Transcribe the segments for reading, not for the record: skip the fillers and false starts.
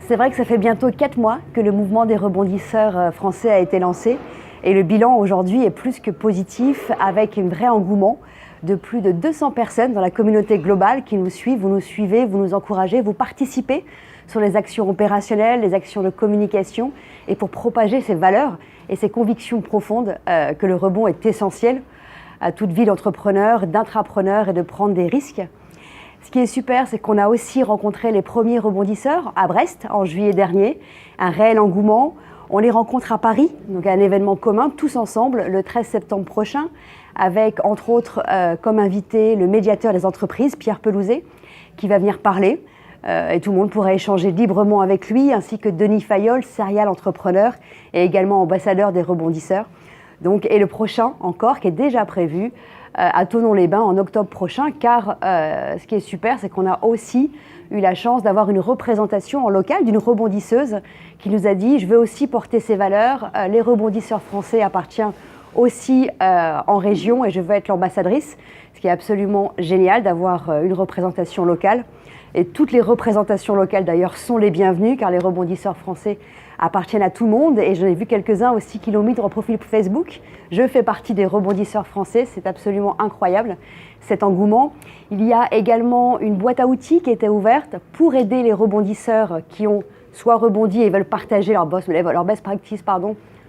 C'est vrai que ça fait bientôt 4 mois que le mouvement des rebondisseurs français a été lancé et le bilan aujourd'hui est plus que positif avec un vrai engouement de plus de 200 personnes dans la communauté globale qui nous suivent. Vous nous suivez, vous nous encouragez, vous participez sur les actions opérationnelles, les actions de communication et pour propager ces valeurs et ces convictions profondes que le rebond est essentiel à toute vie d'entrepreneur, d'intrapreneur et de prendre des risques. Ce qui est super, c'est qu'on a aussi rencontré les premiers rebondisseurs à Brest en juillet dernier, un réel engouement. On les rencontre à Paris, donc un événement commun, tous ensemble, le 13 septembre prochain, avec entre autres comme invité le médiateur des entreprises, Pierre Pelouzet, qui va venir parler. Et tout le monde pourra échanger librement avec lui, ainsi que Denis Fayolle, serial entrepreneur et également ambassadeur des rebondisseurs. Donc, et le prochain encore, qui est déjà prévu, à Thonon-les-Bains en octobre prochain, car ce qui est super, c'est qu'on a aussi eu la chance d'avoir une représentation en local d'une rebondisseuse qui nous a dit « je veux aussi porter ces valeurs, les rebondisseurs français appartiennent aussi en région et je veux être l'ambassadrice », ce qui est absolument génial d'avoir une représentation locale. Et toutes les représentations locales d'ailleurs sont les bienvenues car les rebondisseurs français appartiennent à tout le monde et j'en ai vu quelques-uns aussi qui l'ont mis dans leur profil Facebook. Je fais partie des rebondisseurs français, c'est absolument incroyable cet engouement. Il y a également une boîte à outils qui était ouverte pour aider les rebondisseurs qui ont soit rebondi et veulent partager leur best practice,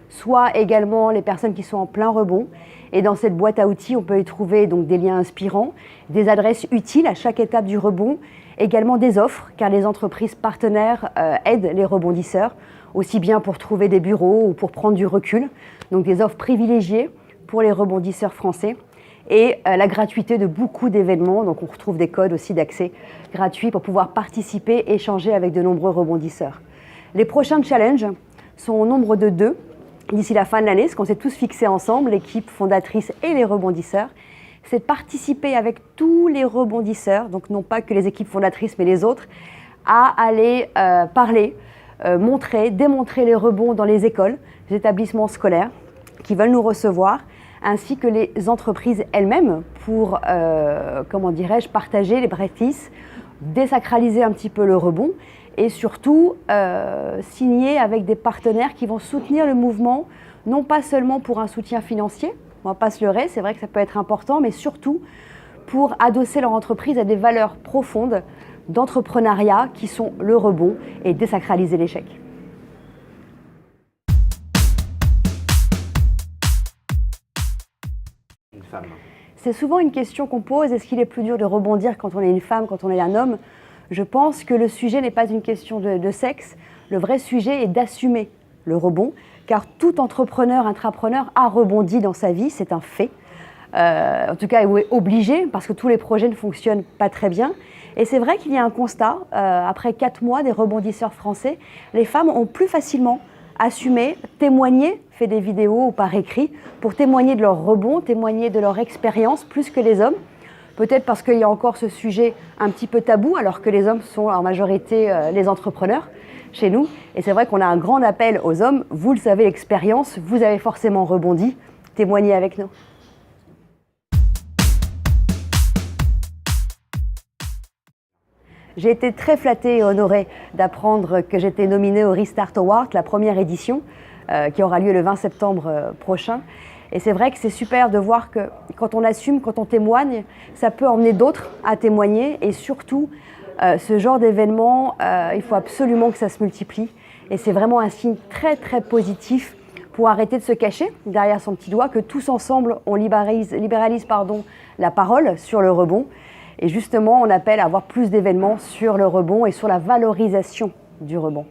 soit également les personnes qui sont en plein rebond. Et dans cette boîte à outils, on peut y trouver donc des liens inspirants, des adresses utiles à chaque étape du rebond, également des offres, car les entreprises partenaires aident les rebondisseurs, aussi bien pour trouver des bureaux ou pour prendre du recul. Donc des offres privilégiées pour les rebondisseurs français et la gratuité de beaucoup d'événements. Donc on retrouve des codes aussi d'accès gratuits pour pouvoir participer, échanger avec de nombreux rebondisseurs. Les prochains challenges sont au nombre de 2 d'ici la fin de l'année, ce qu'on s'est tous fixé ensemble, l'équipe fondatrice et les rebondisseurs. C'est de participer avec tous les rebondisseurs, donc non pas que les équipes fondatrices mais les autres, à aller parler, montrer, démontrer les rebonds dans les écoles, les établissements scolaires qui veulent nous recevoir, ainsi que les entreprises elles-mêmes pour, partager les practices, désacraliser un petit peu le rebond et surtout signer avec des partenaires qui vont soutenir le mouvement, non pas seulement pour un soutien financier, on ne va pas se leurrer, c'est vrai que ça peut être important, mais surtout pour adosser leur entreprise à des valeurs profondes d'entrepreneuriat qui sont le rebond et désacraliser l'échec. Une femme. C'est souvent une question qu'on pose, est-ce qu'il est plus dur de rebondir quand on est une femme, quand on est un homme? Je pense que le sujet n'est pas une question de sexe, le vrai sujet est d'assumer le rebond, car tout entrepreneur, intrapreneur a rebondi dans sa vie, c'est un fait. En tout cas, il est obligé, parce que tous les projets ne fonctionnent pas très bien. Et c'est vrai qu'il y a un constat, après 4 mois des rebondisseurs français, les femmes ont plus facilement assumé, témoigné, fait des vidéos ou par écrit, pour témoigner de leur rebond, témoigner de leur expérience, plus que les hommes. Peut-être parce qu'il y a encore ce sujet un petit peu tabou, alors que les hommes sont en majorité les entrepreneurs chez nous. Et c'est vrai qu'on a un grand appel aux hommes. Vous le savez, l'expérience, vous avez forcément rebondi. Témoignez avec nous. J'ai été très flattée et honorée d'apprendre que j'étais nominée au Restart Award, la première édition, qui aura lieu le 20 septembre prochain. Et c'est vrai que c'est super de voir que quand on assume, quand on témoigne, ça peut emmener d'autres à témoigner. Et surtout, ce genre d'événement, il faut absolument que ça se multiplie. Et c'est vraiment un signe très très positif pour arrêter de se cacher derrière son petit doigt, que tous ensemble, on libéralise la parole sur le rebond. Et justement, on appelle à avoir plus d'événements sur le rebond et sur la valorisation du rebond.